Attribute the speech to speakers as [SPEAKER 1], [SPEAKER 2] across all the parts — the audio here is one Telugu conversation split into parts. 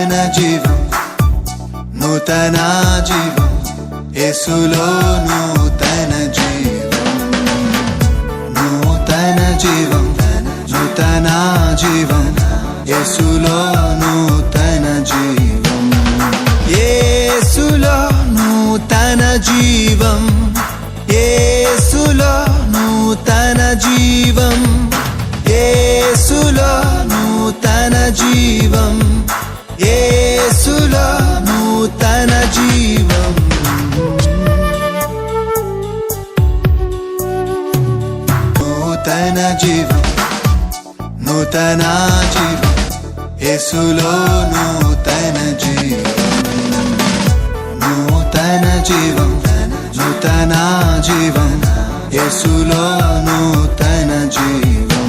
[SPEAKER 1] నూతన జీవం, నూతన జీవం, యేసులో నూతన జీవం, నూతన జీవం, నూతన జీవం, యేసులో నూతన జీవం, యేసులో నూతన జీవం, యేసులో నూతన జీవం, యేసులో నూతన జీవం, యేసులో నూతన జీవం, నూతన జీవం, నూతన జీవం, యేసులో నూతన జీవం, నూతన జీవం, నూతన జీవం, యేసులో నూతన జీవం,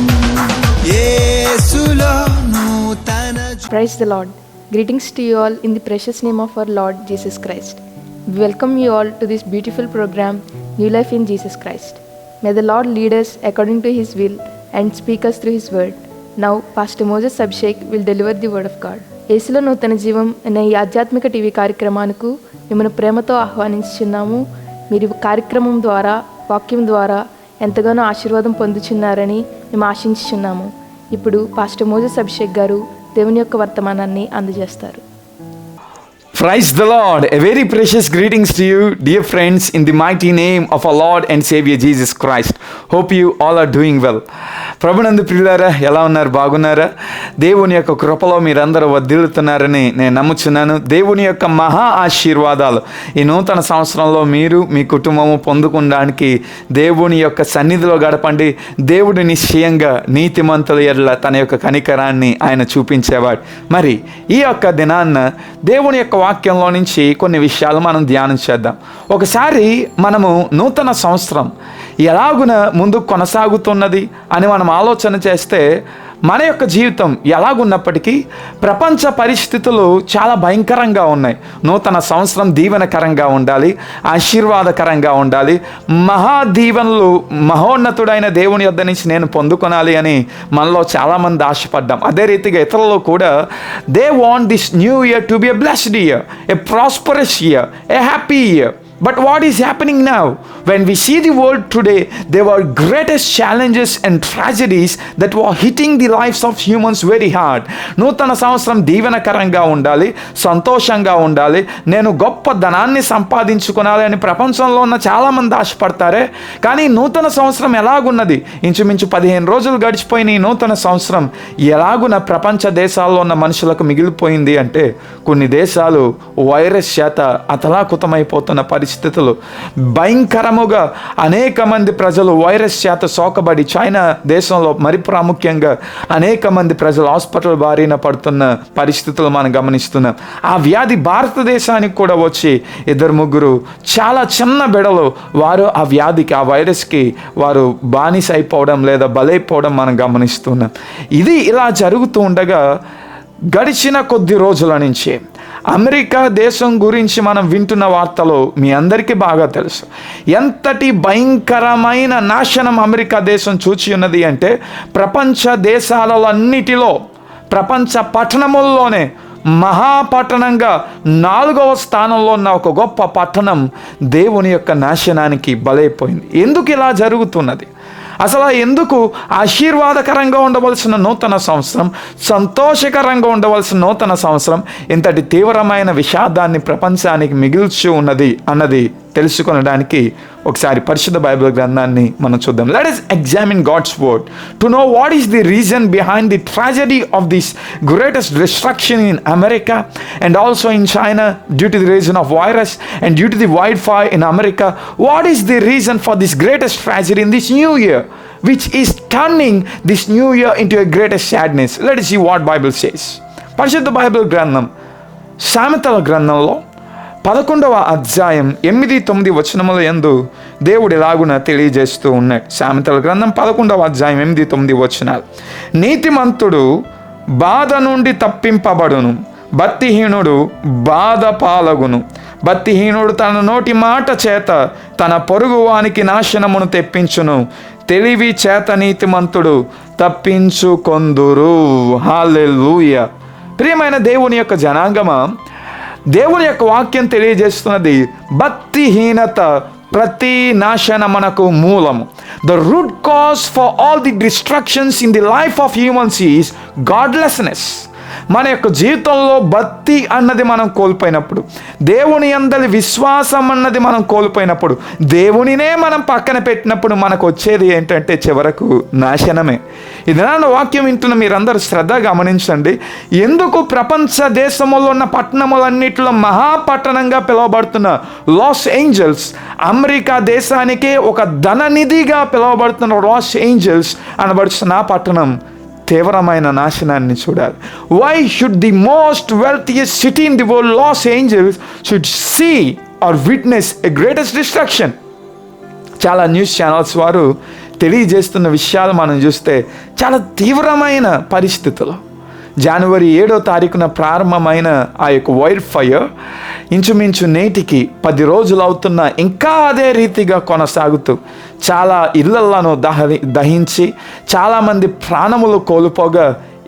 [SPEAKER 1] యేసులో నూతన జీవం.
[SPEAKER 2] Praise the Lord. Greetings to you all in the precious name of our Lord Jesus Christ. We welcome you all to this beautiful program, New Life in Jesus Christ. May the Lord lead us according to His will and speak us through His word. Now, Pastor Moses Abhishek will deliver the word of God. యేసులో నూతన జీవం అనే ఈ ఆధ్యాత్మిక టీవీ కార్యక్రమానికి మిమ్మల్ని ప్రేమతో ఆహ్వానించుచున్నాము. మీరు కార్యక్రమం ద్వారా, వాక్యం ద్వారా ఎంతగానో ఆశీర్వాదం పొందుచున్నారని మేము ఆశించుచున్నాము. ఇప్పుడు పాస్టర్ మోజెస్ అభిషేక్ గారు దేవుని యొక్క వర్తమానాన్ని అందజేస్తారు.
[SPEAKER 3] Praise the Lord. A very precious greetings to you, dear friends, in the mighty name of our Lord and Savior Jesus Christ. Hope you all are doing well. ప్రభునందు ప్రియులారా, ఎలా ఉన్నారు? బాగున్నారా? దేవుని యొక్క కృపలో మీరందరూ వర్ధిల్లుతున్నారని నేను నమ్ముచున్నాను. దేవుని యొక్క మహా ఆశీర్వాదాలు ఈ నూతన సంవత్సరంలో మీరు, మీ కుటుంబము పొందుకోవడానికి దేవుని యొక్క సన్నిధిలో గడపండి. దేవుడు నిశ్చయంగా నీతిమంతుల ఎడల తన యొక్క కనికరాన్ని ఆయన చూపించేవాడు. మరి ఈ యొక్క దినాన్న దేవుని యొక్క వాక్యంలో నుంచి కొన్ని విషయాలు మనం ధ్యానం చేద్దాం. ఒకసారి మనము నూతన సంవత్సరం ఎలాగున ముందుకు కొనసాగుతున్నది అని మనం ఆలోచన చేస్తే, మన యొక్క జీవితం ఎలాగున్నప్పటికీ ప్రపంచ పరిస్థితులు చాలా భయంకరంగా ఉన్నాయి. నూతన సంవత్సరం దీవెనకరంగా ఉండాలి, ఆశీర్వాదకరంగా ఉండాలి, మహాదీవెనలు మహోన్నతుడైన దేవుని యొద్ద నుంచి నేను పొందుకొనాలి అని మనలో చాలామంది ఆశపడ్డాం. అదే రీతిగా ఇతరులు కూడా they want this new year to be a blessed year, a prosperous year, a happy year. But what is happening now? When we see the world today, there were greatest challenges and tragedies that were hitting the lives of humans very hard. నూతన సంవత్సరం దీవెనకరంగా ఉండాలి, సంతోషంగా ఉండాలి, నేను గొప్ప ధనాన్ని సంపాదించుకోవాలి అని ప్రపంచంలో ఉన్న చాలామంది ఆశపడతారే. కానీ నూతన సంవత్సరం ఎలాగున్నది? ఇంచుమించు 15 రోజులు గడిచిపోయిన ఈ నూతన సంవత్సరం ఎలాగున ప్రపంచ దేశాల్లో ఉన్న మనుషులకు మిగిలిపోయింది అంటే, కొన్ని దేశాలు వైరస్ చేత అతలాకుతమైపోతున్న పరిస్థితులు, భయంకరముగా అనేక మంది ప్రజలు వైరస్ చేత సోకబడి, చైనా దేశంలో మరి ప్రాముఖ్యంగా అనేక మంది ప్రజలు హాస్పిటల్ బారిన పడుతున్న పరిస్థితులు మనం గమనిస్తున్నాం. ఆ వ్యాధి భారతదేశానికి కూడా వచ్చి 2-3 చాలా చిన్న బిడలు వారు ఆ వ్యాధికి, ఆ వైరస్కి వారు బానిస అయిపోవడం లేదా బలైపోవడం మనం గమనిస్తున్నాం. ఇది ఇలా జరుగుతూ ఉండగా గడిచిన కొద్ది రోజుల నుంచి అమెరికా దేశం గురించి మనం వింటున్న వార్తలు మీ అందరికీ బాగా తెలుసు. ఎంతటి భయంకరమైన నాశనం అమెరికా దేశం చూచి ఉన్నది అంటే, ప్రపంచ దేశాలలో అన్నిటిలో, ప్రపంచ పట్టణముల్లోనే మహాపట్టణంగా 4వ స్థానంలో ఉన్న ఒక గొప్ప పట్టణం దేవుని యొక్క నాశనానికి బలైపోయింది. ఎందుకు ఇలా జరుగుతున్నది? అసలు ఎందుకు ఆశీర్వాదకరంగా ఉండవలసిన నూతన సంవత్సరం, సంతోషకరంగా ఉండవలసిన నూతన సంవత్సరం ఇంతటి తీవ్రమైన విషాదాన్ని ప్రపంచానికి మిగిల్చి ఉన్నది అన్నది తెలుసుకొనడానికి ఒకసారి పరిశుద్ధ బైబిల్ గ్రంథాన్ని మనం చూద్దాం. Let us examine God's word to know what is the reason behind the tragedy of this greatest destruction in America and also in China due to the reason of virus and due to the wildfire in America. What is the reason for this greatest tragedy in this new year, which is turning this new year into a greatest sadness? Let us see what Bible says. పరిశుద్ధ బైబిల్ గ్రంథం సామెతల గ్రంథంలో 11వ అధ్యాయం 8-9 వచనముల యందు దేవుడు ఎలాగున తెలియజేస్తూ ఉన్నాడు. సామెతల గ్రంథం 11వ అధ్యాయం 8-9 వచనాలు. నీతిమంతుడు బాధ నుండి తప్పింపబడును, భక్తిహీనుడు బాధ పాలగును. భక్తిహీనుడు తన నోటి మాట చేత తన పొరుగువానికి నాశనమును తెప్పించును, తెలివి చేత నీతిమంతుడు తప్పించుకొందురు. హల్లెలూయా. ప్రియమైన దేవుని యొక్క జనాంగమా, దేవుని యొక్క వాక్యం తెలియజేస్తున్నది భక్తిహీనత ప్రతి నాశనమునకు మూలము. The root cause for all the destructions in the life of humans is godlessness. మన యొక్క జీవితంలో భక్తి అన్నది మనం కోల్పోయినప్పుడు, దేవుని యందలి విశ్వాసం అన్నది మనం కోల్పోయినప్పుడు, దేవునినే మనం పక్కన పెట్టినప్పుడు మనకు వచ్చేది ఏంటంటే చివరకు నాశనమే. ఇది నా వాక్యం వింటున్న మీరందరూ శ్రద్ధ గమనించండి. ఎందుకు ప్రపంచ దేశములో ఉన్న పట్టణములన్నిటిలో మహాపట్టణంగా పిలువబడుతున్న లాస్ ఏంజల్స్, అమెరికా దేశానికే ఒక ధననిధిగా పిలువబడుతున్న లాస్ ఏంజల్స్ అనబడుతున్న ఆ పట్టణం తీవ్రమైన నాశనాన్ని చూడాలి? Why should the most wealthiest city in the world, Los Angeles, should see or witness a greatest destruction? చాలా న్యూస్ ఛానల్స్ వారు తెలియజేస్తున్న విషయాలు మనం చూస్తే చాలా తీవ్రమైన పరిస్థితులు. జనవరి 7వ తారీఖున ప్రారంభమైన ఆ యొక్క వైర్ ఫైర్ ఇంచుమించు నేటికి 10 రోజులు అవుతున్నా ఇంకా అదే రీతిగా కొనసాగుతూ చాలా ఇళ్లలను దహించి చాలామంది ప్రాణములు కోల్పోగా,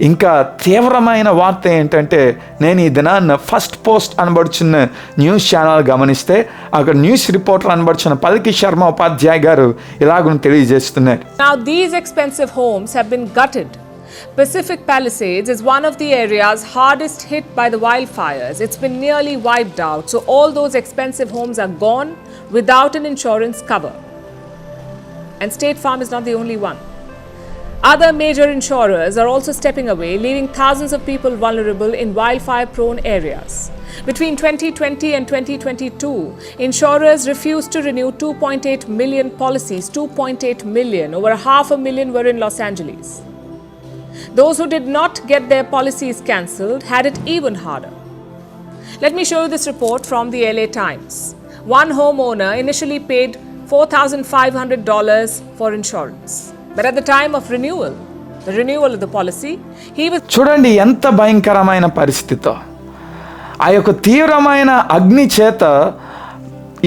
[SPEAKER 3] ఇంకా తీవ్రమైన వార్త ఏంటంటే, నేను ఈ దినాన్న ఫస్ట్ పోస్ట్ అనబడుచున్న న్యూస్ ఛానల్ గమనిస్తే అక్కడ న్యూస్ రిపోర్టర్ అనబడుచున్న పల్కి శర్మ ఉపాధ్యాయ గారు ఇలాగ తెలియజేస్తున్నారు.
[SPEAKER 4] Now these expensive homes have been gutted. Pacific Palisades is one of the areas hardest hit by the wildfires. It's been nearly wiped out. So all those expensive homes are gone without an insurance cover. And State Farm is not the only one. Other major insurers are also stepping away, leaving thousands of people vulnerable in wildfire-prone areas. Between 2020 and 2022, insurers refused to renew 2.8 million policies. 2.8 million. Over 500,000 were in Los Angeles. Those who did not get their policies cancelled had it even harder. Let me show you this report from the LA Times. One homeowner initially paid $4,500 for insurance. But at the time of the renewal of the policy, he was...
[SPEAKER 3] చూడండి ఎంత భయంకరమైన పరిస్థితో. ఆ యొక్క తీవ్రమైన అగ్ని చేత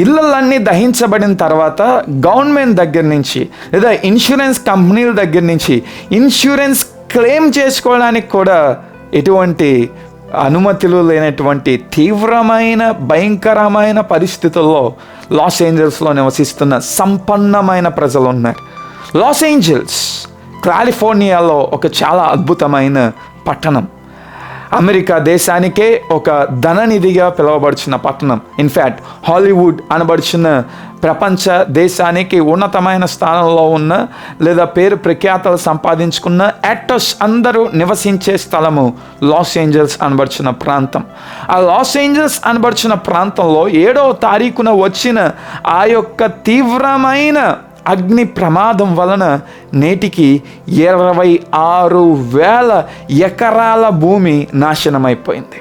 [SPEAKER 3] ఇళ్ళన్నీ దహించబడిన తర్వాత గవర్నమెంట్ దగ్గర నుంచి లేదా ఇన్సూరెన్స్ కంపెనీల దగ్గర నుంచి ఇన్సూరెన్స్ క్లెయిమ్ చేసుకోవడానికి కూడా ఎటువంటి అనుమతులు లేనటువంటి తీవ్రమైన భయంకరమైన పరిస్థితుల్లో లాస్ ఏంజల్స్లో నివసిస్తున్న సంపన్నమైన ప్రజలు ఉన్నారు. లాస్ ఏంజల్స్ కాలిఫోర్నియాలో ఒక చాలా అద్భుతమైన పట్టణం. అమెరికా దేశానికే ఒక ధననిధిగా పిలువబడుచున్న పట్టణం. ఇన్ఫ్యాక్ట్ హాలీవుడ్ అనబడుచున్న ప్రపంచ దేశానికి ఉన్నతమైన స్థానంలో ఉన్న లేదా పేరు ప్రఖ్యాతలు సంపాదించుకున్న యాక్టర్స్ అందరూ నివసించే స్థలము లాస్ ఏంజల్స్ అనబడుచున్న ప్రాంతం. ఆ లాస్ ఏంజల్స్ అనబడుచున్న ప్రాంతంలో 7వ తారీఖున వచ్చిన ఆ యొక్క తీవ్రమైన అగ్ని ప్రమాదం వలన నేటికి 26,000 ఎకరాల భూమి నాశనమైపోయింది.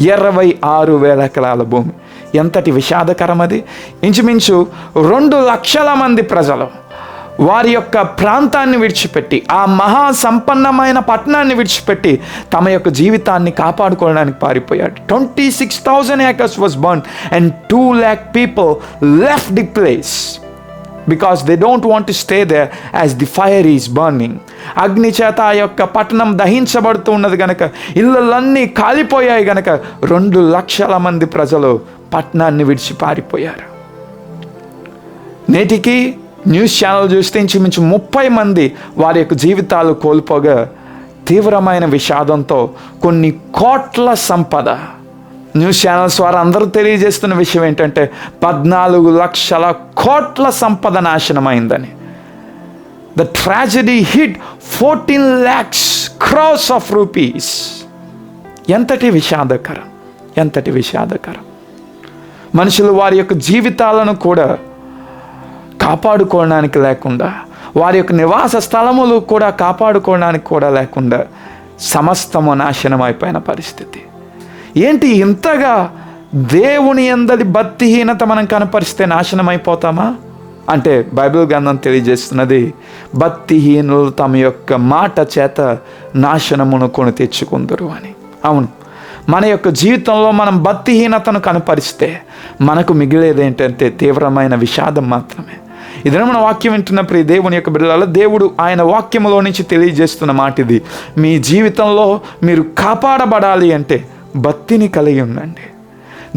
[SPEAKER 3] 26,000 ఎకరాల భూమి. ఎంతటి విషాదకరం అది. ఇంచుమించు 2 లక్షల మంది ప్రజలు వారి యొక్క ప్రాంతాన్ని విడిచిపెట్టి, ఆ మహా సంపన్నమైన పట్టణాన్ని విడిచిపెట్టి తమ యొక్క జీవితాన్ని కాపాడుకోవడానికి పారిపోయాడు. 26,000 acres was burned and 2 lakh people left the place because they don't want to stay there as the fire is burning. అగ్ని చేత ఆ యొక్క పట్టణం దహించబడుతూ ఉన్నది గనక, ఇళ్ళన్నీ కాలిపోయాయి గనక 2 లక్షల మంది ప్రజలు పట్టణాన్ని విడిచి పారిపోయారు. నేటికి న్యూస్ ఛానల్ చూస్తే ఇంచుమించు 30 మంది వారి యొక్క జీవితాలు కోల్పోగా తీవ్రమైన విషాదంతో కొన్ని కోట్ల సంపద. న్యూస్ ఛానల్స్ వారు అందరూ తెలియజేస్తున్న విషయం ఏంటంటే 14 లక్షల కోట్ల సంపద నాశనమైందని. The tragedy hit 14 lakhs crores of rupees. ఎంతటి విషాదకరం, ఎంతటి విషాదకరం. మనుషులు వారి యొక్క జీవితాలను కూడా కాపాడుకోవడానికి లేకుండా, వారి యొక్క నివాస స్థలములు కూడా కాపాడుకోవడానికి కూడా లేకుండా సమస్తము నాశనం అయిపోయిన పరిస్థితి. ఏంటి ఇంతగా దేవుని యందలి భక్తిహీనత మనం కనపరిస్తే నాశనం అయిపోతామా అంటే, బైబిల్ గ్రంథం తెలియజేస్తున్నది భక్తిహీనులు తమ యొక్క మాట చేత నాశనమును కొని తెచ్చుకుందరు అని. అవును, మన యొక్క జీవితంలో మనం భక్తిహీనతను కనపరిస్తే మనకు మిగిలేది ఏంటంటే తీవ్రమైన విషాదం మాత్రమే. ఇదే మన వాక్యం వింటున్న ప్రియ దేవుని యొక్క బిడ్డలారా, దేవుడు ఆయన వాక్యములో నుంచి తెలియజేస్తున్న మాట ఇది. మీ జీవితంలో మీరు కాపాడబడాలి అంటే భక్తిని కలిగి ఉండండి,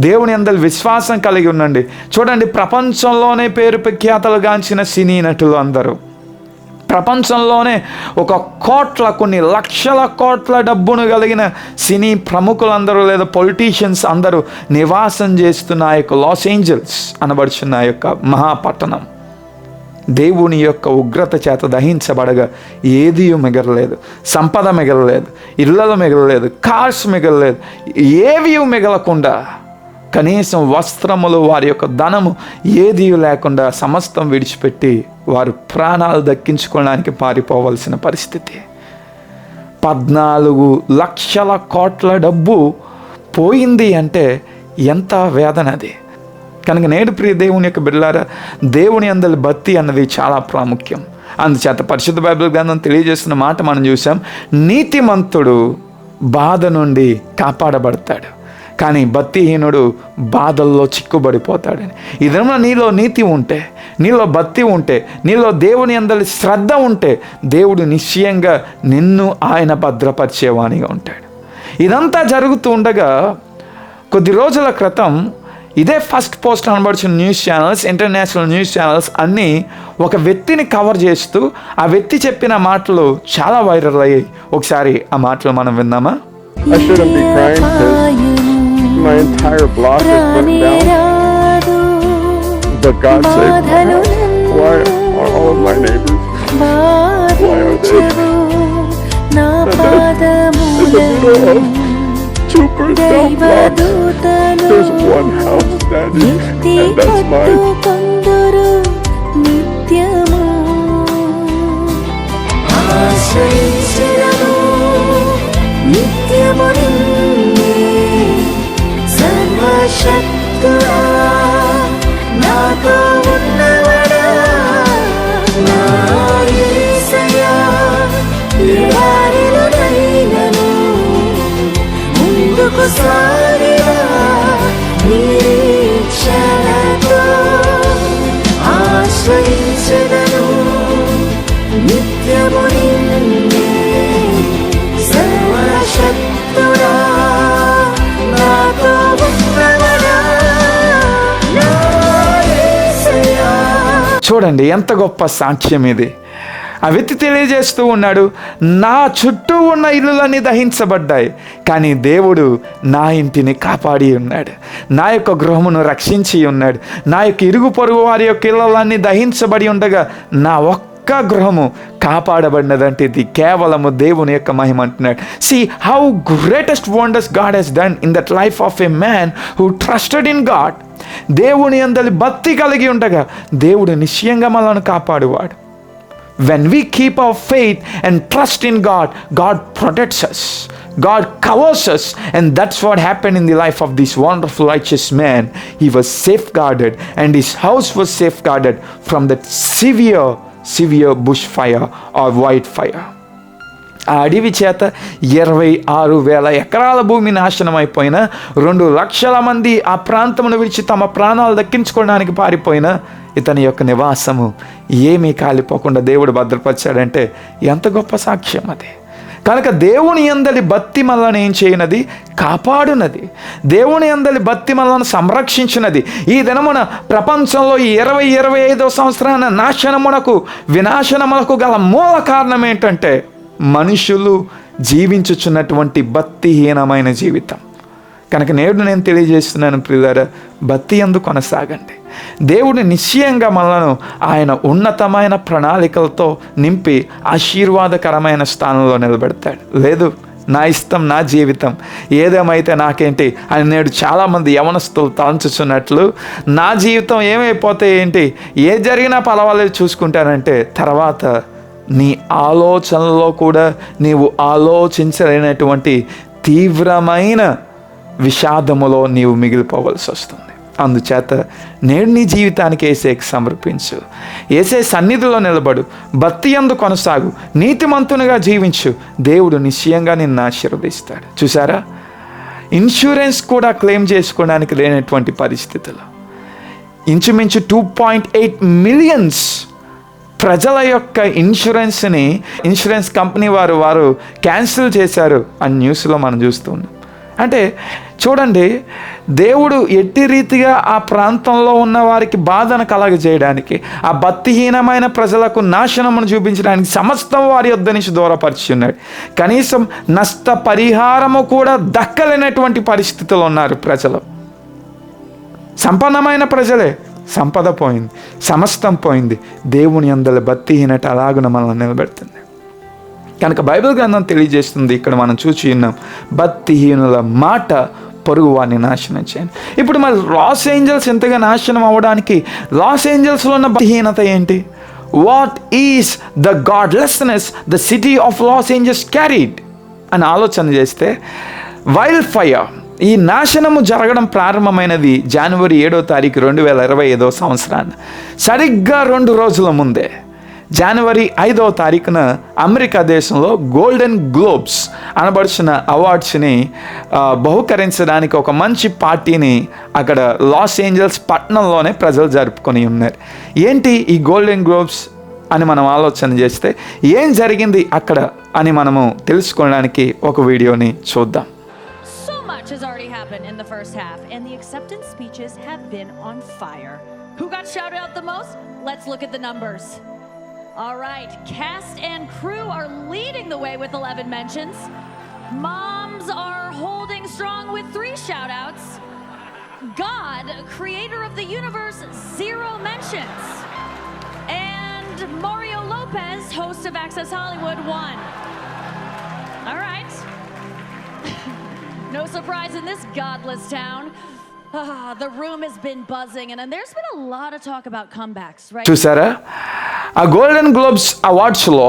[SPEAKER 3] దేవుని యందు విశ్వాసం కలిగి ఉండండి. చూడండి, ప్రపంచంలోనే పేరు ప్రఖ్యాతలుగాంచిన సినీ నటులు అందరూ, ప్రపంచంలోనే ఒక కొన్ని లక్షల కోట్ల డబ్బును కలిగిన సినీ ప్రముఖులందరూ లేదా పొలిటీషియన్స్ అందరూ నివాసం చేస్తున్న ఆ యొక్క లాస్ ఏంజల్స్ అనబడుచున్న ఆ యొక్క మహాపట్టణం దేవుని యొక్క ఉగ్రత చేత దహించబడగా ఏదీ మిగలలేదు. సంపద మిగలలేదు, ఇళ్ళలు మిగలలేదు, కార్స్ మిగలలేదు, ఏవి మిగలకుండా కనీసం వస్త్రములు, వారి యొక్క ధనము ఏదీ లేకుండా సమస్తం విడిచిపెట్టి వారు ప్రాణాలు దక్కించుకోవడానికి పారిపోవలసిన పరిస్థితి. 14 లక్షల కోట్ల డబ్బు పోయింది అంటే ఎంత వేదన అది. కనుక నేడు ప్రియ దేవుని యొక్క బిడ్డలారా, దేవుని యందు భక్తి అన్నది చాలా ప్రాముఖ్యం. అందుచేత పరిశుద్ధ బైబిల్ గ్రంథం తెలియజేస్తున్న మాట మనం చూసాం, నీతిమంతుడు బాధ నుండి కాపాడబడతాడు, కానీ భక్తిహీనుడు బాధల్లో చిక్కుబడిపోతాడని. ఇదేమో నీలో నీతి ఉంటే, నీలో భక్తి ఉంటే, నీలో దేవుని యందు శ్రద్ధ ఉంటే దేవుడు నిశ్చయంగా నిన్ను ఆయన భద్రపరిచేవానిగా ఉంటాడు. ఇదంతా జరుగుతూ ఉండగా కొద్ది రోజుల క్రితం ఇదే ఫస్ట్ పోస్ట్ అనబడుచున్న news channels, international news channels అన్నీ ఒక వ్యక్తిని కవర్ చేస్తూ ఆ వ్యక్తి చెప్పిన మాటలు చాలా వైరల్ అయ్యాయి. ఒకసారి ఆ మాటలు మనం విందామా?
[SPEAKER 5] I shouldn't be crying because my entire block is burnt down. But God saved my house. Why are all of my neighbors? Why are they? In the middle of 2 burnt down blocks, there's one house standing, and that's mine.
[SPEAKER 6] సర్వశక్తుడా నాతో ఉన్నవడా, నా యేసయ్యా ఎడారిలోనైనను ముందుకు సాగిరా నిరీక్షణతో ఆశ్రయించెదను నిత్యము నిన్నే. సర్వశక్తుడా నాతో ఉన్నవడా, నా యేసయ్యా.
[SPEAKER 3] చూడండి ఎంత గొప్ప సాక్ష్యం ఇది. ఆ వ్యక్తి తెలియజేస్తూ ఉన్నాడు, నా చుట్టూ ఉన్న ఇల్లులన్నీ దహించబడ్డాయి, కానీ దేవుడు నా ఇంటిని కాపాడి ఉన్నాడు, నా యొక్క గృహమును రక్షించి ఉన్నాడు. నా యొక్క ఇరుగు పొరుగు వారి యొక్క ఇళ్ళలన్నీ దహించబడి ఉండగా నా ఒక్క గృహము కాపాడబడినదంటే ఇది కేవలము దేవుని యొక్క మహిమ అంటున్నాడు. See how greatest wonders God has done in that life of a man who trusted in God. దేవుని యందు భక్తి కలిగి ఉండగా దేవుడు నిశ్చయంగా మనల్ని కాపాడువాడు. When we keep our faith and trust in God, God protects us, God covers us, and that's what happened in the life of this wonderful righteous man. He was safeguarded and his house was safeguarded from that severe bushfire or wildfire. ఆ అడవి చేత 26,000 ఎకరాల భూమి నాశనం అయిపోయిన, 2 లక్షల మంది ఆ ప్రాంతమును విడిచి తమ ప్రాణాలు దక్కించుకోవడానికి పారిపోయిన ఇతని యొక్క నివాసము ఏమీ కాలిపోకుండా దేవుడు భద్రపరిచాడంటే ఎంత గొప్ప సాక్ష్యం అది. కనుక దేవుని యందలి భక్తి మనల్ని ఏం చేయనది? కాపాడునది. దేవుని యందలి భక్తి మనల్ని సంరక్షించినది. ఈ దినమున ప్రపంచంలో ఈ 25వ సంవత్సరాన వినాశనములకు గల మూల కారణం ఏంటంటే మనుషులు జీవించుచున్నటువంటి భక్తిహీనమైన జీవితం. కనుక నేడు నేను తెలియజేస్తున్నాను ప్రియులారా, భక్తి యందు కొనసాగండి. దేవుడు నిశ్చయంగా మనలను ఆయన ఉన్నతమైన ప్రణాళికలతో నింపి ఆశీర్వాదకరమైన స్థానంలో నిలబెడతాడు. లేదు నా ఇష్టం, నా జీవితం, ఏదేమైతే నాకేంటి అని నేడు చాలామంది యవనస్తులు తలంచుచున్నట్లు, నా జీవితం ఏమైపోతే ఏంటి, ఏ జరిగినా పర్వాలేదు చూసుకుంటానంటే తర్వాత నీ ఆలోచనలో కూడా నీవు ఆలోచించలేనటువంటి తీవ్రమైన విషాదములో నీవు మిగిలిపోవలసి వస్తుంది. అందుచేత నేడు నీ జీవితానికి యేసేకి సమర్పించు, యేసే సన్నిధిలో నిలబడు, భక్తి యందు కొనసాగు, నీతిమంతునిగా జీవించు. దేవుడు నిశ్చయంగా నిన్ను ఆశీర్వదిస్తాడు. చూసారా, ఇన్సూరెన్స్ కూడా క్లెయిమ్ చేసుకోవడానికి లేనటువంటి పరిస్థితులు ఇంచుమించు 2.8 మిలియన్స్ ప్రజల యొక్క ఇన్సూరెన్స్ కంపెనీ వారు క్యాన్సిల్ చేశారు అని న్యూస్లో మనం చూస్తున్నాం. అంటే చూడండి, దేవుడు ఎట్టి రీతిగా ఆ ప్రాంతంలో ఉన్న వారికి బాధను కలగజేయడానికి, ఆ భక్తిహీనమైన ప్రజలకు నాశనమును చూపించడానికి సమస్తం వారి యొద్ద నుంచి దూరపరిచున్నాడు. కనీసం నష్ట పరిహారము కూడా దక్కలేనటువంటి పరిస్థితులు ఉన్నారు ప్రజలు. సంపన్నమైన ప్రజలే, సంపద పోయింది, సమస్తం పోయింది. దేవుని యందల భక్తిహీనత అలాగున మనల్ని నిలబెడుతుంది. కనుక బైబిల్ గ్రంథం తెలియజేస్తుంది, ఇక్కడ మనం చూచి ఉన్నాం, భక్తిహీనుల మాట పొరుగు వారిని నాశనం చేయండి. ఇప్పుడు మరి లాస్ ఏంజల్స్ ఎంతగా నాశనం అవ్వడానికి లాస్ ఏంజల్స్లో ఉన్న భక్తిహీనత ఏంటి? What is the godlessness the city of Los Angeles carried అని ఆలోచన చేస్తే, వైల్డ్ ఫైర్, ఈ నాశనము జరగడం ప్రారంభమైనది జనవరి 7వ తారీఖు 2025 సంవత్సరాన్ని. సరిగ్గా 2 రోజుల ముందే జనవరి 5వ తారీఖున అమెరికా దేశంలో గోల్డెన్ గ్లోబ్స్ అనబడిన అవార్డ్స్ని బహుకరించడానికి ఒక మంచి పార్టీని అక్కడ లాస్ ఏంజల్స్ పట్టణంలోనే ప్రజలు జరుపుకొని ఉన్నారు. ఏంటి ఈ గోల్డెన్ గ్లోబ్స్ అని మనం ఆలోచన చేస్తే ఏం జరిగింది అక్కడ అని మనము తెలుసుకోవడానికి ఒక వీడియోని చూద్దాం.
[SPEAKER 7] Has already happened in the first half, and the acceptance speeches have been on fire. Who got shouted out the most? Let's look at the numbers. All right, cast and crew are leading the way with 11 mentions. Moms are holding strong with 3 shout-outs. God, creator of the universe, 0 mentions. And Mario Lopez, host of Access Hollywood, 1. All right. No surprise in this godless town. The room has been buzzing, and there's been a lot of talk about comebacks, right?
[SPEAKER 3] చూసారా, ఆ గోల్డెన్ గ్లోబ్స్ అవార్డ్స్లో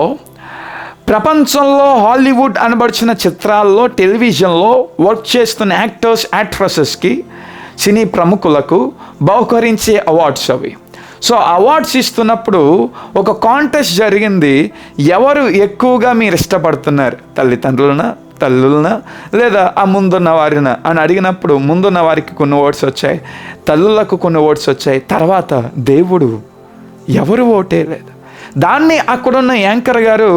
[SPEAKER 3] ప్రపంచంలో హాలీవుడ్ అనబడిన చిత్రాల్లో, టెలివిజన్లో వర్క్ చేస్తున్న యాక్టర్స్, యాక్ట్రసెస్కి, సినీ ప్రముఖులకు బహుకరించే అవార్డ్స్ అవి. సో అవార్డ్స్ ఇస్తున్నప్పుడు ఒక కాంటెస్ట్ జరిగింది. ఎవరు ఎక్కువగా మీరు ఇష్టపడుతున్నారు, తల్లులన లేదా ఆ ముందున్న వారిన అని అడిగినప్పుడు ముందున్న వారికి కొన్ని ఓట్స్ వచ్చాయి, తల్లులకు కొన్ని ఓట్స్ వచ్చాయి. తర్వాత దేవుడు ఎవరు ఓటే లేదు. దాన్ని అక్కడున్న యాంకర్ గారు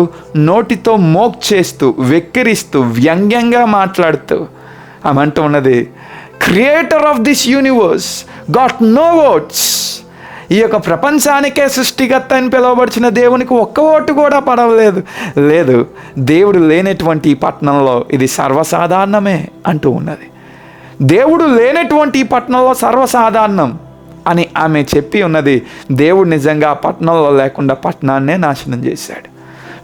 [SPEAKER 3] నోటితో మోక్ చేస్తూ, వెక్కిరిస్తూ, వ్యంగ్యంగా మాట్లాడుతూ ఆమె అంటూ ఉన్నది, creator of this universe got no oats. ఈ యొక్క ప్రపంచానికే సృష్టికర్త అని పిలువబడిన దేవునికి ఒక్క ఓటు కూడా పడవలేదు. లేదు, దేవుడు లేనటువంటి ఈ పట్టణంలో ఇది సర్వసాధారణమే అంటూ ఉన్నది. దేవుడు లేనటువంటి ఈ పట్టణంలో సర్వసాధారణం అని ఆమె చెప్పి ఉన్నది. దేవుడు నిజంగా ఆ పట్టణంలో లేకుండా పట్టణాన్నే నాశనం చేశాడు.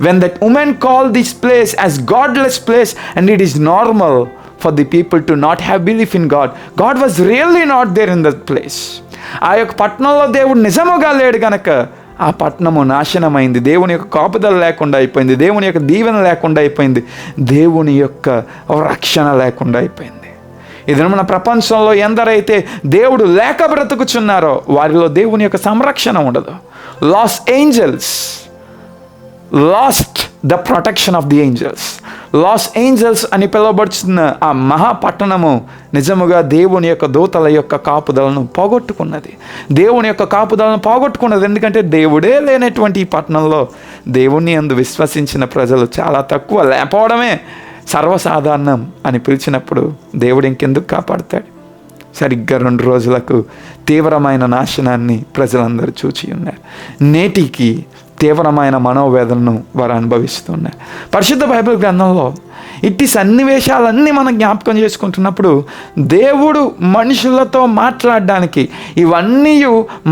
[SPEAKER 3] when that woman called this place as godless place, and it is normal for the people to not have belief in God, God was really not there in that place. ఆ యొక్క పట్టణంలో దేవుడు నిజముగా లేడు గనక ఆ పట్టణము నాశనమైంది. దేవుని యొక్క కాపుదల లేకుండా అయిపోయింది, దేవుని యొక్క దీవెన లేకుండా అయిపోయింది, దేవుని యొక్క రక్షణ లేకుండా అయిపోయింది. ఇది మన ప్రపంచంలో ఎందరైతే దేవుడు లేక బ్రతుకుచున్నారో వారిలో దేవుని యొక్క సంరక్షణ ఉండదు. Los Angeles last the protection of the angels. Los Angeles అని పిలువబడుతున్న ఆ మహాపట్టణము నిజముగా దేవుని యొక్క దూతల యొక్క కాపుదలను పోగొట్టుకున్నది. దేవుని యొక్క కాపుదలను పోగొట్టుకున్నది. ఎందుకంటే దేవుడే లేనటువంటి ఈ పట్టణంలో దేవుని యందు విశ్వసించిన ప్రజలు చాలా తక్కువ. లేకపోవడమే సర్వసాధారణం అని పిలిచినప్పుడు దేవుడు ఇంకెందుకు కాపాడుతాడు? సరిగ్గా 2 రోజులకు తీవ్రమైన నాశనాన్ని ప్రజలందరూ చూచి ఉన్నారు. నేటికి తీవ్రమైన మనోవేదనను వారు అనుభవిస్తున్నారు. పరిశుద్ధ బైబిల్ గ్రంథంలో ఇట్టి సన్నివేశాలన్నీ మనం జ్ఞాపకం చేసుకుంటున్నప్పుడు దేవుడు మనుషులతో మాట్లాడడానికి ఇవన్నీ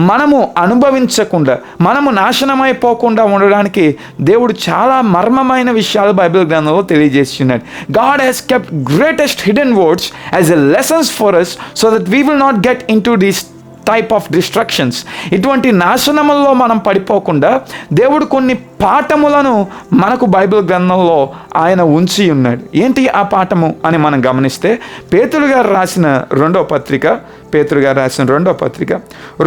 [SPEAKER 3] మనము అనుభవించకుండా, మనము నాశనమైపోకుండా ఉండడానికి దేవుడు చాలా మర్మమైన విషయాలు బైబిల్ గ్రంథంలో తెలియజేస్తున్నాడు. God has kept greatest hidden words as a lessons for us so that we will not get into these type of destructions. ఇటువంటి నాశనముల్లో మనం పడిపోకుండా దేవుడు కొన్ని పాఠములను మనకు బైబిల్ గ్రంథంలో ఆయన ఉంచి ఉన్నాడు. ఏంటి ఆ పాఠము అని మనం గమనిస్తే పేతురు గారు రాసిన 2వ పత్రిక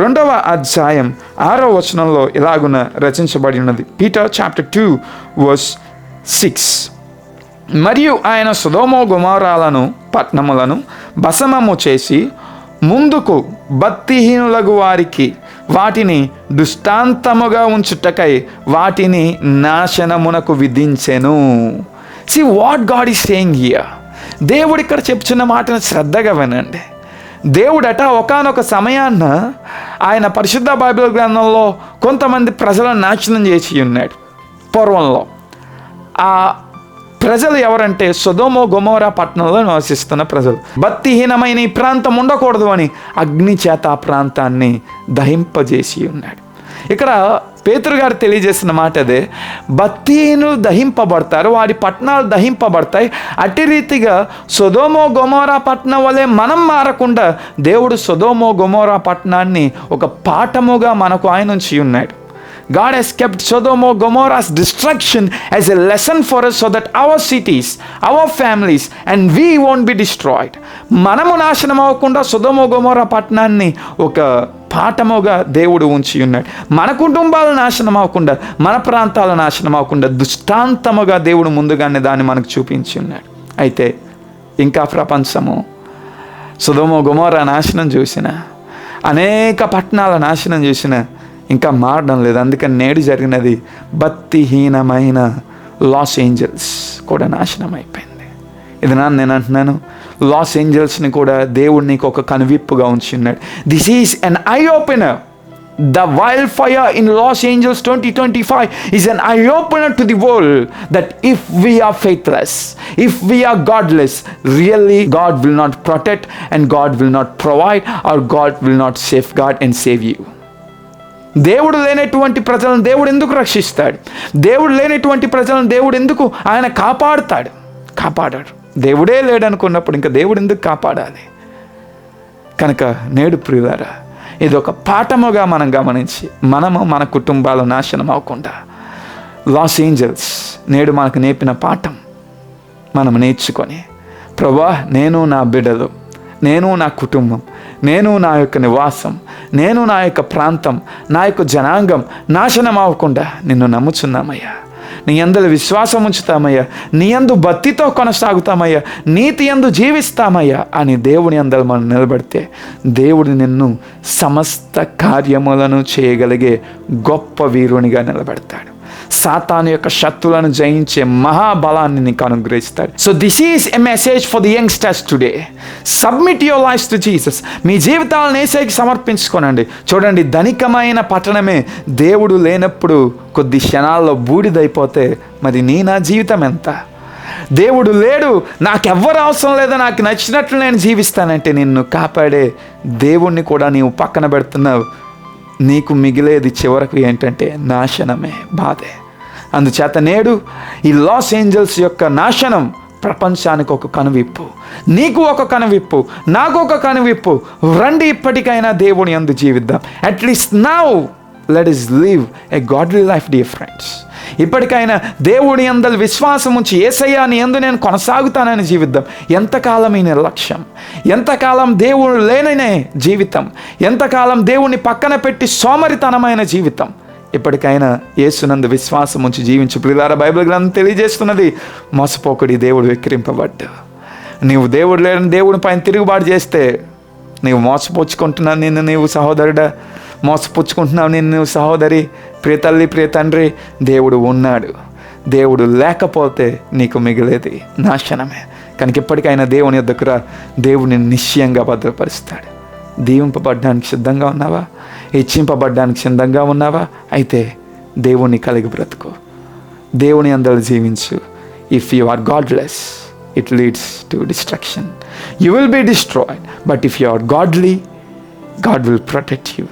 [SPEAKER 3] 2వ అధ్యాయం 6వ వచనంలో ఇలాగున రచించబడి ఉన్నది. Peter chapter 2:6. మరియు ఆయన సొదొమ గొమొర్రాలను పట్టణములను భస్మము చేసి ముందుకు భక్తిహీనులకు వారికి వాటిని దృష్టాంతముగా ఉంచుటకై వాటిని నాశనమునకు విధించెను. See what God is saying here. దేవుడు ఇక్కడ చెప్తున్న మాటను శ్రద్ధగా వినండి. దేవుడట ఒకానొక సమయాన్న ఆయన పరిశుద్ధ బైబిల్ గ్రంథంలో కొంతమంది ప్రజలను నాశనం చేసి ఉన్నాడు. పూర్వంలో ఆ ప్రజలు ఎవరంటే సొదొమ గొమొర్రా పట్టణంలో నివసిస్తున్న ప్రజలు. భక్తిహీనమైన ఈ ప్రాంతం ఉండకూడదు అని అగ్ని చేత ఆ ప్రాంతాన్ని దహింపజేసి ఉన్నాడు. ఇక్కడ పేతురు గారు తెలియజేసిన మాట అదే, భక్తిహీనులు దహింపబడతారు, వారి పట్టణాలు దహింపబడతాయి. అట్టి రీతిగా సొదొమ గొమొర్రా పట్టణం వలె మనం మారకుండా దేవుడు సొదొమ గొమొర్రా పట్టణాన్ని ఒక పాఠముగా మనకు ఆయన ఉంచి ఉన్నాడు. God has kept Sodom and Gomorrah's destruction as a lesson for us so that our cities, our families and we won't be destroyed. మనము నాశనం అవ్వకుండా సొదొమ గొమొర్రా పట్టణాన్ని ఒక పాఠముగా దేవుడు ఉంచి ఉన్నాడు. మన కుటుంబాలు నాశనం అవ్వకుండా, మన ప్రాంతాలు నాశనం అవ్వకుండా దృష్టాంతముగా దేవుడు ముందుగానే దాన్ని మనకు చూపించి ఉన్నాడు. అయితే ఇంకా ప్రపంచము సొదొమ గొమొర్రా నాశనం చూసిన, అనేక పట్టణాల నాశనం చూసిన ఇంకా మారడం లేదు. అందుకని నేడు జరిగినది భక్తిహీనమైన లాస్ ఏంజల్స్ కూడా నాశనం అయిపోయింది. ఇది నేను అంటున్నాను, లాస్ ఏంజల్స్ని కూడా దేవుడు నీకు ఒక కనువిప్పుగా ఉంచి ఉన్నాడు. This is an eye opener. The wildfire in Los Angeles 2025 is an eye-opener to the world that if we are faithless, if we are godless, really God will not protect and God will not provide or God will not safeguard and save you. దేవుడు లేనటువంటి ప్రజలను దేవుడు ఎందుకు రక్షిస్తాడు? దేవుడు లేనటువంటి ప్రజలను దేవుడు ఎందుకు ఆయన కాపాడాడు? దేవుడే లేడనుకున్నప్పుడు ఇంకా దేవుడు ఎందుకు కాపాడాలి? కనుక నేడు ప్రియులారా, ఇది ఒక పాఠముగా మనం గమనించి మనము మన కుటుంబాలు నాశనం అవ్వకుండా లాస్ ఏంజల్స్ నేడు మనకు నేర్పిన పాఠం మనం నేర్చుకొని, ప్రభువా నేను నా బిడ్డలు, నేను నా కుటుంబం, నేను నా యొక్క నివాసం, నేను నా యొక్క ప్రాంతం, నా యొక్క జనాంగం నాశనం అవ్వకుండా నిన్ను నమ్ముచున్నామయ్యా, నీ యందు విశ్వాసం ఉంచుతామయ్యా, నీ యందు భక్తితో కొనసాగుతామయ్యా, నీతి యందు జీవిస్తామయ్యా అని దేవుని యందు మనం నిలబడితే దేవుడు నిన్ను సమస్త కార్యములను చేయగలిగే గొప్ప వీరునిగా నిలబెడతాడు. సాతాను యొక్క శత్రువులను జయించే మహాబలాన్ని నీకు అనుగ్రహిస్తాడు. So this is a message for the youngsters today. Submit your lifes to Jesus. మీ జీవితాలను యేసుకి సమర్పించుకోనండి. చూడండి, ధనికమైన పట్టణమే దేవుడు లేనప్పుడు కొద్ది క్షణాల్లో బూడిదైపోతే మరి నా జీవితం ఎంత? దేవుడు లేడు, నాకెవ్వరు అవసరం లేదు, నాకు నచ్చినట్లు నేను జీవిస్తానంటే నిన్ను కాపాడే దేవుణ్ణి కూడా నీవు పక్కన పెడుతున్నావు. నీకు మిగిలేది చివరకు ఏంటంటే నాశనమే, బాధే. అందుచేత నేడు ఈ లాస్ ఏంజల్స్ యొక్క నాశనం ప్రపంచానికి ఒక కనువిప్పు, నీకు ఒక కనువిప్పు, నాకు ఒక కనువిప్పు. రండి ఇప్పటికైనా దేవుని యందు జీవిద్దాం. At least now let us live a godly life, dear friends. ఇప్పటికైనా దేవుడి యందు విశ్వాసం ఉంచి యేసయ్యా నీ యందు నేను కొనసాగుతానని జీవిద్దాం. ఎంతకాలం ఈ నిర్లక్ష్యం, ఎంతకాలం దేవుడు లేననే జీవితం, ఎంతకాలం దేవుణ్ణి పక్కన పెట్టి సోమరితనమైన జీవితం. ఇప్పటికైనా యేసునందు విశ్వాసం ఉంచి జీవించు ప్రియులారా. బైబిల్ గ్రంథం తెలియజేస్తున్నది, మోసపోకుడి, దేవుడు వెక్కిరింపబడ్డా. నీవు దేవుడు లేని దేవుని పైన తిరుగుబాటు చేస్తే నీవు మోసపుచ్చుకుంటున్నావు. నిన్ను నీవు సహోదరుడా మోసపుచ్చుకుంటున్నావు, నిన్ను నువ్వు సహోదరి, ప్రియ తల్లి, ప్రియ తండ్రి. దేవుడు ఉన్నాడు, దేవుడు లేకపోతే నీకు మిగిలేది నాశనమే. కనుక ఇప్పటికైనా దేవుని యొద్దకు రా, దేవుని నిశ్చయంగా భద్రపరుస్తాడు. దీవింపబడ్డానికి సిద్ధంగా ఉన్నావా? హెచ్చింపబడ్డానికి సిద్ధంగా ఉన్నావా? అయితే దేవుని కలిగి బ్రతుకు, దేవుని అందరూ జీవించు. If you are godless, it leads to destruction. You will be destroyed. But if you are godly, God will protect you.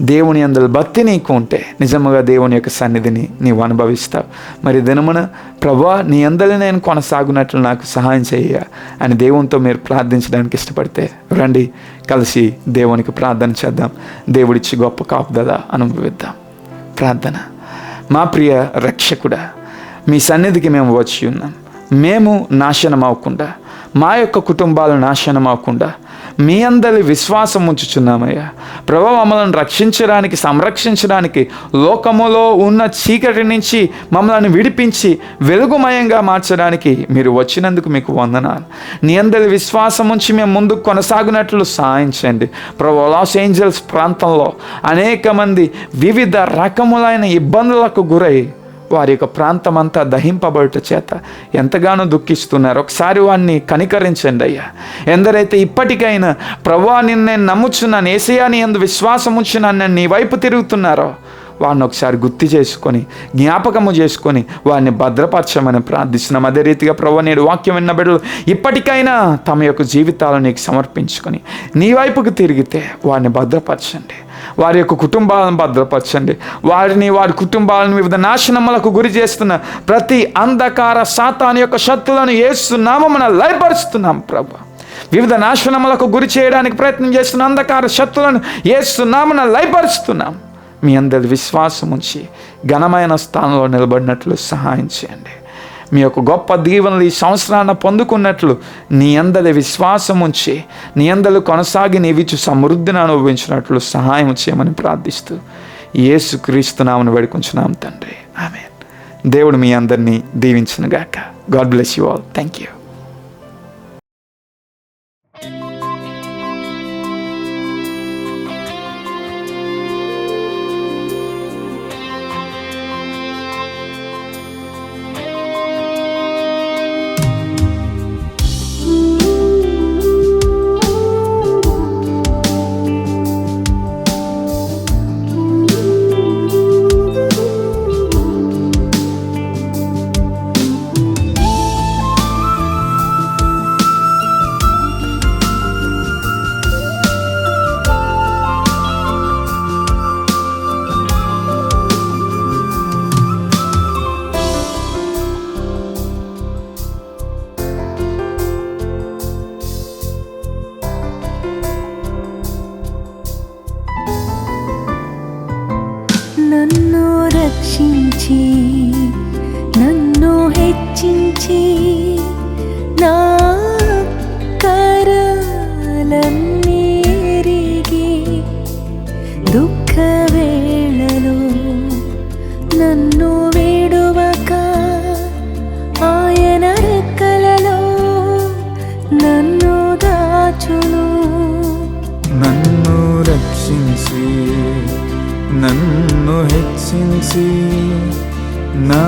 [SPEAKER 3] దేవుని యందు భక్తి నీకు ఉంటే నిజముగా దేవుని యొక్క సన్నిధిని నీవు అనుభవిస్తావు. మరి దినమున ప్రభువా నీ యందు నేను కొనసాగునట్లు నాకు సహాయం చేయ అని దేవునితో మీరు ప్రార్థించడానికి ఇష్టపడితే రండి, కలిసి దేవునికి ప్రార్థన చేద్దాం. దేవుడిచ్చి గొప్ప కాపుదల అనుభవిద్దాం. ప్రార్థన. మా ప్రియ రక్షకుడా, మీ సన్నిధికి మేము వచ్చి ఉన్నాం. మేము నాశనం అవ్వకుండా, మా యొక్క కుటుంబాలు నాశనం అవ్వకుండా, మీ అందరి విశ్వాసం ఉంచుచున్నామయ్యా. ప్రభు మమ్మల్ని రక్షించడానికి, సంరక్షించడానికి, లోకములో ఉన్న చీకటి నుంచి మమ్మల్ని విడిపించి వెలుగుమయంగా మార్చడానికి మీరు వచ్చినందుకు మీకు వందనాలు. నీ అందరి విశ్వాసం ఉంచి మేము ముందుకు కొనసాగినట్లు సహాయించండి ప్రభు. లాస్ ఏంజల్స్ ప్రాంతంలో అనేక మంది వివిధ రకములైన ఇబ్బందులకు గురై వారి యొక్క ప్రాంతం అంతా దహింపబడుట చేత ఎంతగానో దుఃఖిస్తున్నారు. ఒకసారి వారిని కనికరించండి అయ్యా. ఎందరైతే ఇప్పటికైనా ప్రభువా నిన్ను నేను నమ్ముచున్నాను, యేసయ్యా నీ యందు విశ్వాసం ఉంచున్నాను, నేను నీ వైపు తిరుగుతున్నారో వారిని ఒకసారి గుర్తు చేసుకొని, జ్ఞాపకము చేసుకొని వారిని భద్రపరచమని ప్రార్థిస్తున్నాం. అదే రీతిగా ప్రభువా నేడు వాక్యం విన్న బిడ్డలు ఇప్పటికైనా తమ యొక్క జీవితాలను నీకు సమర్పించుకొని నీ వైపుకు తిరిగితే వారిని భద్రపరచండి, వారి యొక్క కుటుంబాలను భద్రపరచండి. వారి కుటుంబాలను వివిధ నాశనములకు గురి చేస్తున్న ప్రతి అంధకార సాతాను యొక్క శక్తులను యేసు నామమున లయపరుస్తున్నాం ప్రభు. వివిధ నాశనములకు గురి చేయడానికి ప్రయత్నం చేస్తున్న అంధకార శక్తులను యేసు నామమున లయపరుస్తున్నాం. మీ అందరి విశ్వాసం ఉంచి ఘనమైన స్థానంలో నిలబడినట్లు సహాయం చేయండి. మీ యొక్క గొప్ప దీవెనలు ఈ సంవత్సరాన్ని పొందుకున్నట్లు నీ అందరి విశ్వాసం ఉంచి నీ అందరూ కొనసాగి నీవిచ్చు సమృద్ధిని అనుభవించినట్లు సహాయం చేయమని ప్రార్థిస్తూ యేసుక్రీస్తు నామమున వేడుకుంటున్నాం తండ్రి, ఆమేన్. దేవుడు మీ అందరినీ దీవించునుగాక. God bless you all. Thank you.
[SPEAKER 6] నన్ను రక్షించి నన్ను హెచ్చించి నా కరాలన్నీరిగి దుఃఖ వేళలో నన్ను విడువక ఆయన రెక్కలలో నన్ను దాచును.
[SPEAKER 3] నన్ను రక్షించి నన్ను హెచ్చించి నా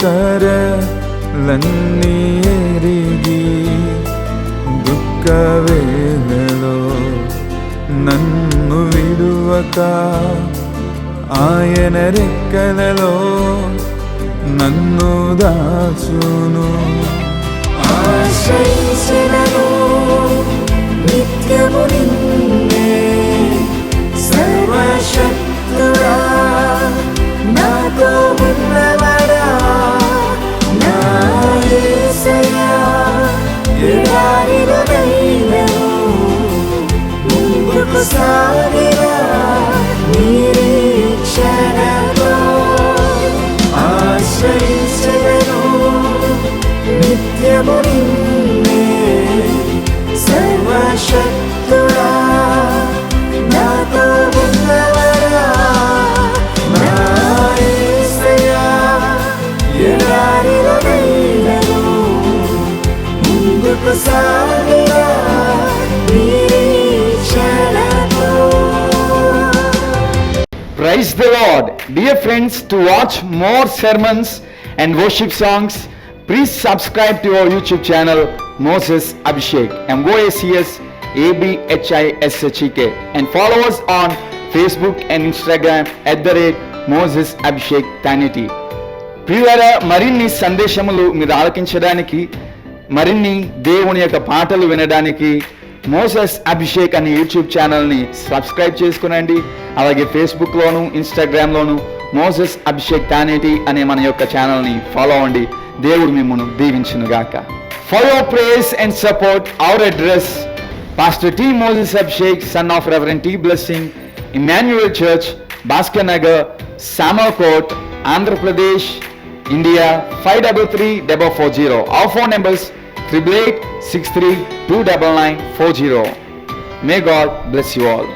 [SPEAKER 3] కరలన్నీ ఎరిగి దుఃఖ వేళలో నన్ను విడువక ఆయన రెక్కలలో నన్ను దాచును.
[SPEAKER 6] ఆశ్రయించినను నిత్యము నిన్నే సర్వశక్తుడా నాతో ఉన్నవాడా నా యేసయ్యా. ఎడారిలోనైనను ముందుకు సాగిరా నిరీక్షణతో ఆశ్రయించెదను నిత్యము నిన్నే సర్వశక్తుడా నాతో ఉన్నవాడా నా యేసయ్యా. ఎడారిలోనైనను ముందుకు సాగిరా నిరీక్షణతో.
[SPEAKER 3] Praise the Lord. Dear friends, to watch more sermons and worship songs, please subscribe to our YouTube channel Moses Abhishek, MOSES ABHISHEK, and follow us on Facebook and Instagram @Moses Abhishek Tanity. ప్రియులారా, మరిన్ని సందేశములు మీరు ఆలకించడానికి, మరిన్ని దేవుని యొక్క పాటలు వినడానికి మోసెస్ అభిషేక్ అనే యూట్యూబ్ ఛానల్ని సబ్స్క్రైబ్ చేసుకునండి. అలాగే ఫేస్బుక్లోను ఇన్స్టాగ్రామ్లోను మోసెస్ అభిషేక్ తానేటి అనే మన యొక్క ఛానల్ని ఫాలో అవ్వండి. దేవుడు మిమ్మల్ని దీవించునుగాక. For your prayers and support our address Pastor T. Moses Abhishek, son of Reverend T. Blessing, Emmanuel Church, Bhaskar Nagar, Samalkot, Andhra Pradesh, India 533440. Our phone numbers 888 63 29940. May God bless you all.